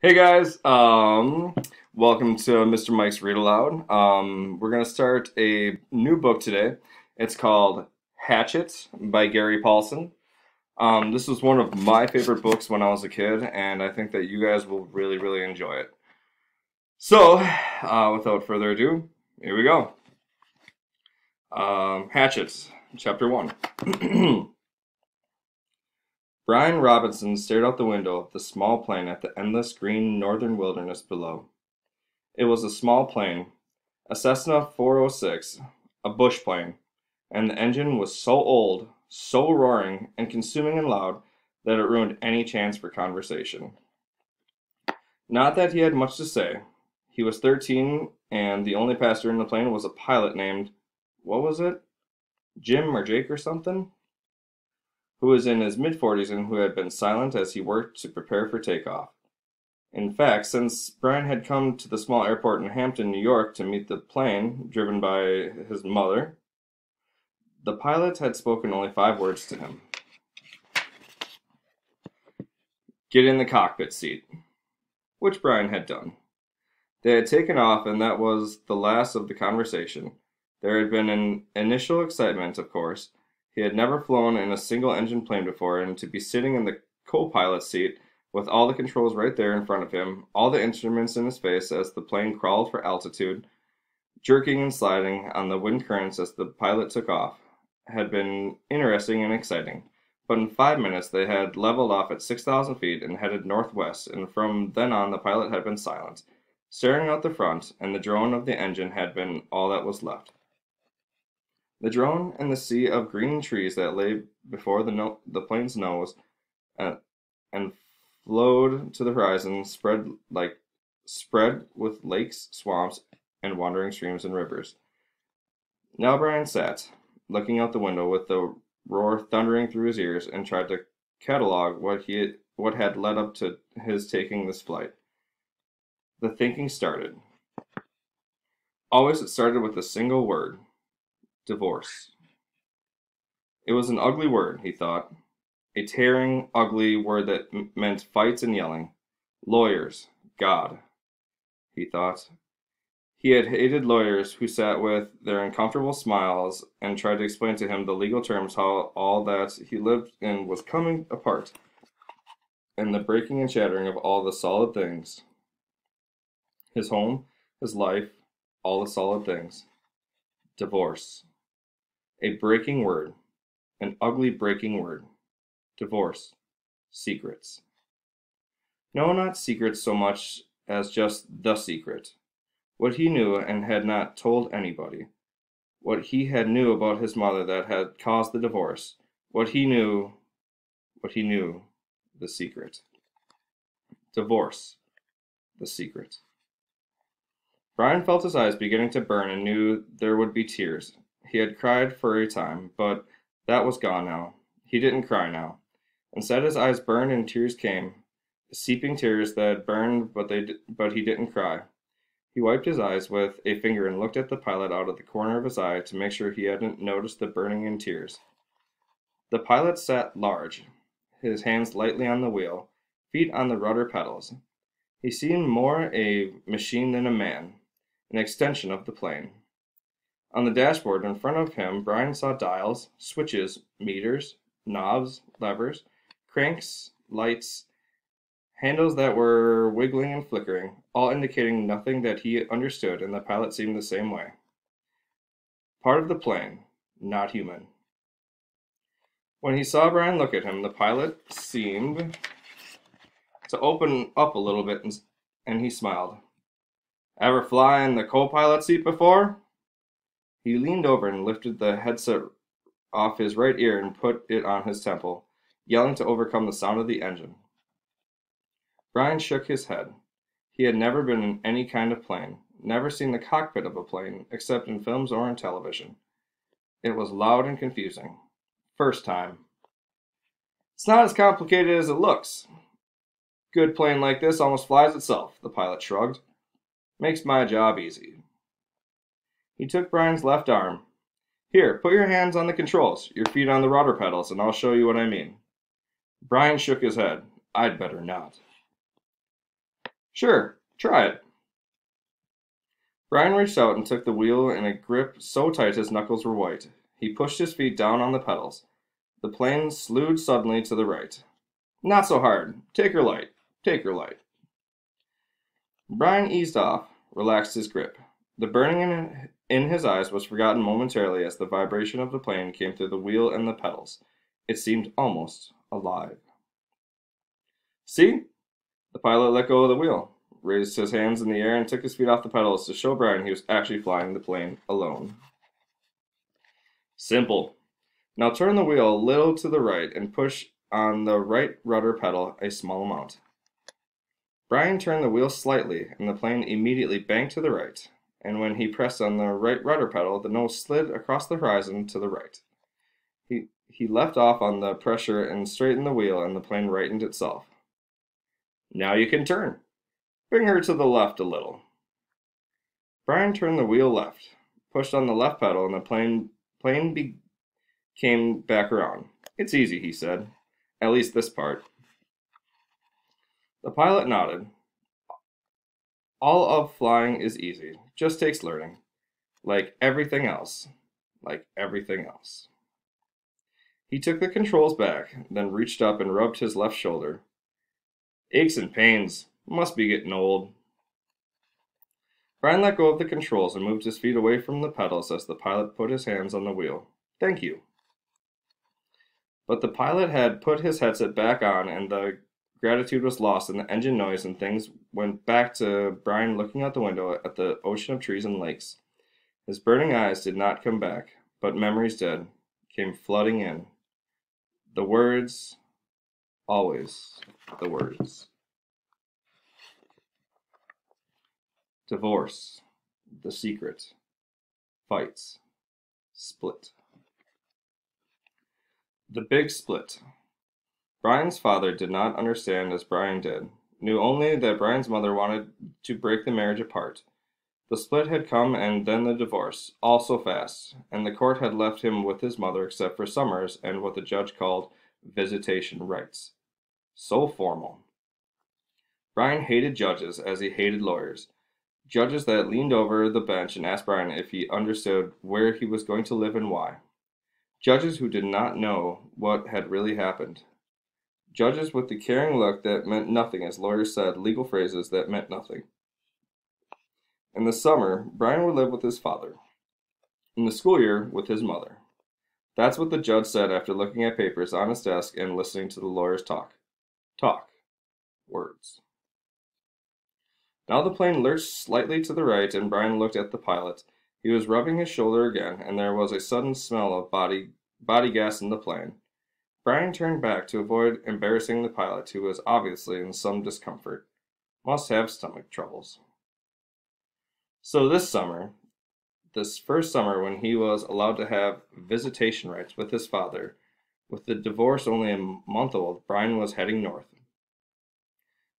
Hey guys, welcome to Mr. Mike's Read Aloud. We're gonna start a new book today. It's called Hatchet by Gary Paulson. This was one of my favorite books when I was a kid, and I think that you guys will really enjoy it. So, without further ado, here we go. Hatchet, Chapter 1. Brian Robinson stared out the window of the small plane at the endless green northern wilderness below. It was a small plane, a Cessna 406, a bush plane, and the engine was so old, so roaring and consuming and loud that it ruined any chance for conversation. Not that he had much to say. He was 13, and the only passenger in the plane was a pilot named, what was it? Jim or Jake or something? Who was in his mid-40s and who had been silent as he worked to prepare for takeoff. In fact, since Brian had come to the small airport in Hampton, New York to meet the plane driven by his mother, the pilot had spoken only 5 words to him. Get in the cockpit seat, which Brian had done. They had taken off, and that was the last of the conversation. There had been an initial excitement, of course. He had never flown in a single-engine plane before, and to be sitting in the co-pilot seat with all the controls right there in front of him, all the instruments in his face as the plane crawled for altitude, jerking and sliding on the wind currents as the pilot took off, had been interesting and exciting. But in 5 minutes they had leveled off at 6,000 feet and headed northwest, and from then on the pilot had been silent, staring out the front, and the drone of the engine had been all that was left. The drone and the sea of green trees that lay before the plane's nose and flowed to the horizon spread with lakes, swamps, and wandering streams and rivers. Now Brian sat, looking out the window with the roar thundering through his ears, and tried to catalog what had led up to his taking this flight. The thinking started. Always it started with a single word. Divorce. It was an ugly word, he thought. A tearing, ugly word that meant fights and yelling. Lawyers. God. He thought. He had hated lawyers who sat with their uncomfortable smiles and tried to explain to him the legal terms, how all that he lived in was coming apart, and the breaking and shattering of all the solid things. His home, his life, all the solid things. Divorce. A breaking word. An ugly breaking word. Divorce. Secrets. No, not secrets so much as just the secret. What he knew and had not told anybody. What he had knew about his mother that had caused the divorce. What he knew. The secret. Divorce. The secret. Brian felt his eyes beginning to burn and knew there would be tears. He had cried for a time, but that was gone now. He didn't cry now. Instead, his eyes burned and tears came, seeping tears that burned, but he didn't cry. He wiped his eyes with a finger and looked at the pilot out of the corner of his eye to make sure he hadn't noticed the burning and tears. The pilot sat large, his hands lightly on the wheel, feet on the rudder pedals. He seemed more a machine than a man, an extension of the plane. On the dashboard in front of him, Brian saw dials, switches, meters, knobs, levers, cranks, lights, handles that were wiggling and flickering, all indicating nothing that he understood, and the pilot seemed the same way. Part of the plane, not human. When he saw Brian look at him, the pilot seemed to open up a little bit, and he smiled. Ever fly in the co-pilot seat before? He leaned over and lifted the headset off his right ear and put it on his temple, yelling to overcome the sound of the engine. Brian shook his head. He had never been in any kind of plane, never seen the cockpit of a plane, except in films or on television. It was loud and confusing. First time. It's not as complicated as it looks. Good plane like this almost flies itself, the pilot shrugged. Makes my job easy. He took Brian's left arm. Here, put your hands on the controls, your feet on the rudder pedals, and I'll show you what I mean. Brian shook his head. I'd better not. Sure, try it. Brian reached out and took the wheel in a grip so tight his knuckles were white. He pushed his feet down on the pedals. The plane slewed suddenly to the right. Not so hard. Take her light. Take her light. Brian eased off, relaxed his grip. The burning in his eyes was forgotten momentarily as the vibration of the plane came through the wheel and the pedals. It seemed almost alive. See? The pilot let go of the wheel, raised his hands in the air, and took his feet off the pedals to show Brian he was actually flying the plane alone. Simple. Now turn the wheel a little to the right and push on the right rudder pedal a small amount. Brian turned the wheel slightly, and the plane immediately banked to the right, and when he pressed on the right rudder pedal, the nose slid across the horizon to the right. He left off on the pressure and straightened the wheel, and the plane rightened itself. Now you can turn. Bring her to the left a little. Brian turned the wheel left, pushed on the left pedal, and the plane came back around. It's easy, he said. At least this part. The pilot nodded. All of flying is easy. Just takes learning. Like everything else. Like everything else. He took the controls back, then reached up and rubbed his left shoulder. Aches and pains. Must be getting old. Brian let go of the controls and moved his feet away from the pedals as the pilot put his hands on the wheel. Thank you. But the pilot had put his headset back on, and the gratitude was lost in the engine noise, and things went back to Brian looking out the window at the ocean of trees and lakes. His burning eyes did not come back, but memories did, came flooding in. The words, always the words. Divorce, the secret, fights, split. The big split. Brian's father did not understand as Brian did, knew only that Brian's mother wanted to break the marriage apart. The split had come and then the divorce, all so fast, and the court had left him with his mother except for summers and what the judge called visitation rights. So formal. Brian hated judges as he hated lawyers. Judges that leaned over the bench and asked Brian if he understood where he was going to live and why. Judges who did not know what had really happened. Judges with the caring look that meant nothing as lawyers said legal phrases that meant nothing. In the summer, Brian would live with his father. In the school year, with his mother. That's what the judge said after looking at papers on his desk and listening to the lawyers talk. Talk. Words. Now the plane lurched slightly to the right, and Brian looked at the pilot. He was rubbing his shoulder again, and there was a sudden smell of body gas in the plane. Brian turned back to avoid embarrassing the pilot, who was obviously in some discomfort. Must have stomach troubles. So this first summer when he was allowed to have visitation rights with his father, with the divorce only a month old, Brian was heading north.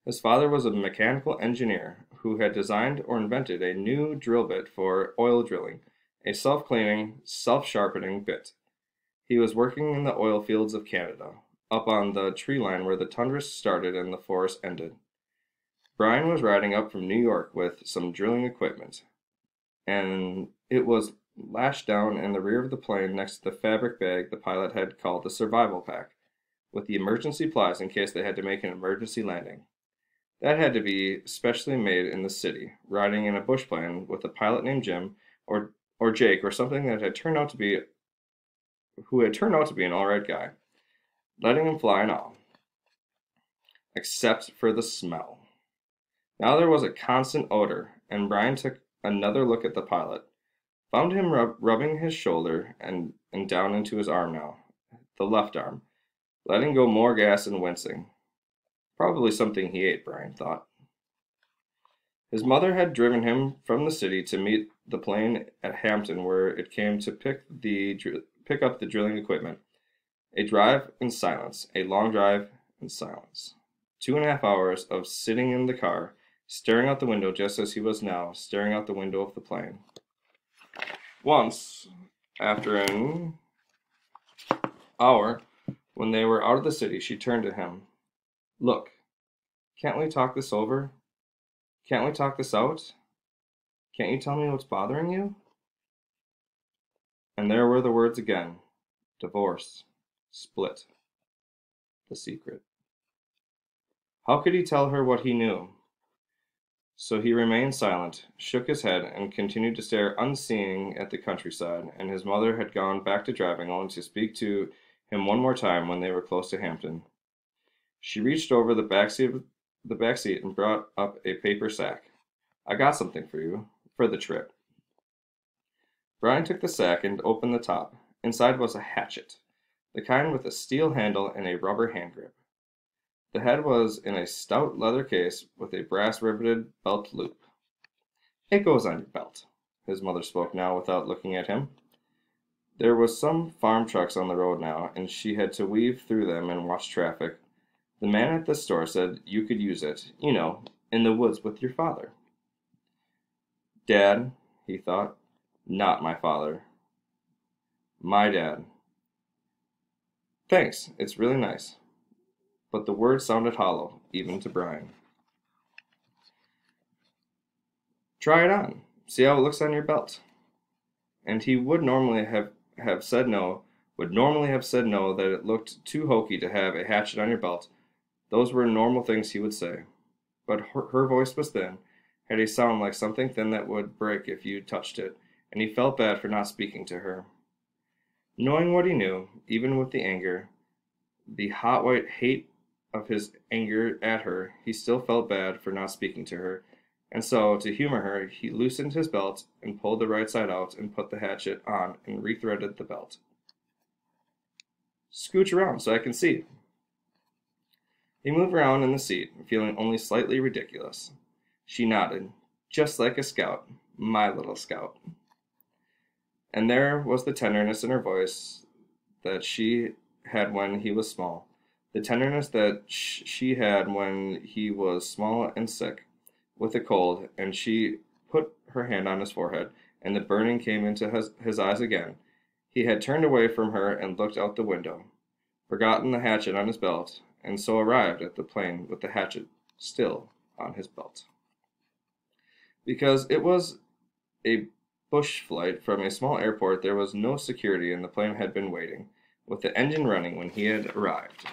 His father was a mechanical engineer who had designed or invented a new drill bit for oil drilling, a self-cleaning, self-sharpening bit. He was working in the oil fields of Canada, up on the tree line where the tundra started and the forest ended. Brian was riding up from New York with some drilling equipment, and it was lashed down in the rear of the plane next to the fabric bag the pilot had called the survival pack, with the emergency plies in case they had to make an emergency landing. That had to be specially made in the city, riding in a bush plane with a pilot named Jim or Jake or something that had turned out to be an all right guy, letting him fly and all, except for the smell. Now there was a constant odor, and Brian took another look at the pilot, found him rubbing his shoulder and down into his arm now, the left arm, letting go more gas and wincing. Probably something he ate, Brian thought. His mother had driven him from the city to meet the plane at Hampton, where it came to pick up the drilling equipment. A drive in silence, a long drive in silence. 2.5 hours of sitting in the car, staring out the window just as he was now, staring out the window of the plane. Once, after an hour, when they were out of the city, she turned to him. Look, can't we talk this over? Can't we talk this out? Can't you tell me what's bothering you? And there were the words again. Divorce. Split. The secret. How could he tell her what he knew? So he remained silent, shook his head, and continued to stare unseeing at the countryside, and his mother had gone back to driving, only to speak to him one more time when they were close to Hampton. She reached over the back seat and brought up a paper sack. I got something for you, for the trip. Brian took the sack and opened the top. Inside was a hatchet, the kind with a steel handle and a rubber hand grip. The head was in a stout leather case with a brass riveted belt loop. It goes on your belt. His mother spoke now without looking at him. There was some farm trucks on the road now, and she had to weave through them and watch traffic. The man at the store said you could use it, you know, in the woods with your father. Dad, he thought, not my father. My dad. Thanks, it's really nice. But the words sounded hollow, even to Brian. Try it on. See how it looks on your belt. And he would normally have said no, that it looked too hokey to have a hatchet on your belt. Those were normal things he would say. But her voice was thin, had a sound like something thin that would break if you touched it, and he felt bad for not speaking to her. Knowing what he knew, even with the anger, the hot white hate of his anger at her, he still felt bad for not speaking to her, and so, to humor her, he loosened his belt and pulled the right side out and put the hatchet on and rethreaded the belt. Scooch around so I can see. He moved around in the seat, feeling only slightly ridiculous. She nodded, just like a scout, my little scout. And there was the tenderness in her voice that she had when he was small. The tenderness that she had when he was small and sick, with a cold, and she put her hand on his forehead, and the burning came into his eyes again. He had turned away from her and looked out the window, forgotten the hatchet on his belt, and so arrived at the plane with the hatchet still on his belt. Because it was a bush flight from a small airport, there was no security, and the plane had been waiting, with the engine running when he had arrived.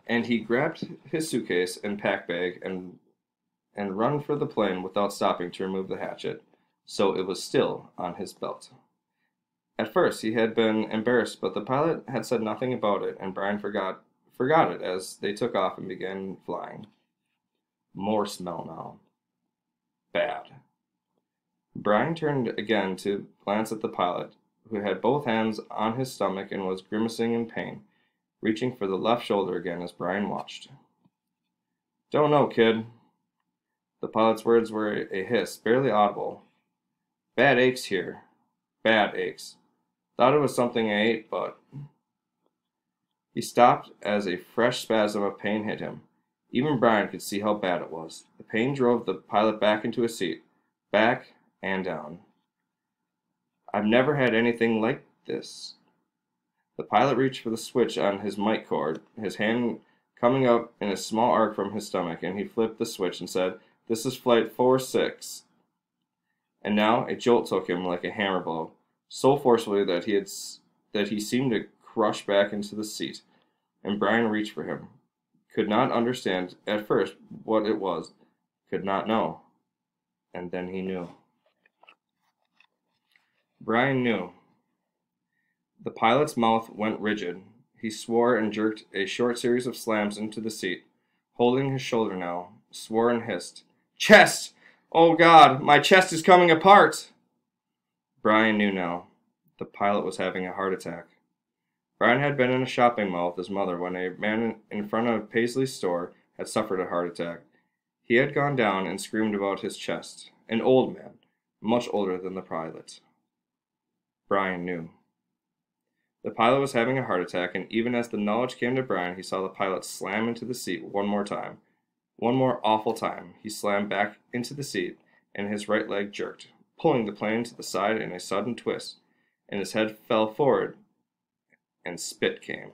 And he grabbed his suitcase and pack bag and run for the plane without stopping to remove the hatchet, so it was still on his belt. At first he had been embarrassed, but the pilot had said nothing about it, and Brian forgot it as they took off and began flying. More smell now. Bad. Brian turned again to glance at the pilot, who had both hands on his stomach and was grimacing in pain, reaching for the left shoulder again as Brian watched. Don't know, kid. The pilot's words were a hiss, barely audible. Bad aches here. Bad aches. Thought it was something I ate, but... He stopped as a fresh spasm of pain hit him. Even Brian could see how bad it was. The pain drove the pilot back into his seat, back and down. I've never had anything like this. The pilot reached for the switch on his mic cord, his hand coming up in a small arc from his stomach, and he flipped the switch and said, "This is flight 46. And now a jolt took him like a hammer blow, so forcefully that he seemed to crush back into the seat, and Brian reached for him. Could not understand at first what it was, could not know. And then he knew. Brian knew. The pilot's mouth went rigid. He swore and jerked a short series of slams into the seat, holding his shoulder now, swore and hissed. Chest! Oh God, my chest is coming apart! Brian knew now. The pilot was having a heart attack. Brian had been in a shopping mall with his mother when a man in front of Paisley's store had suffered a heart attack. He had gone down and screamed about his chest. An old man, much older than the pilot. Brian knew. The pilot was having a heart attack, and even as the knowledge came to Brian, he saw the pilot slam into the seat one more time. One more awful time, he slammed back into the seat, and his right leg jerked, pulling the plane to the side in a sudden twist, and his head fell forward, and spit came.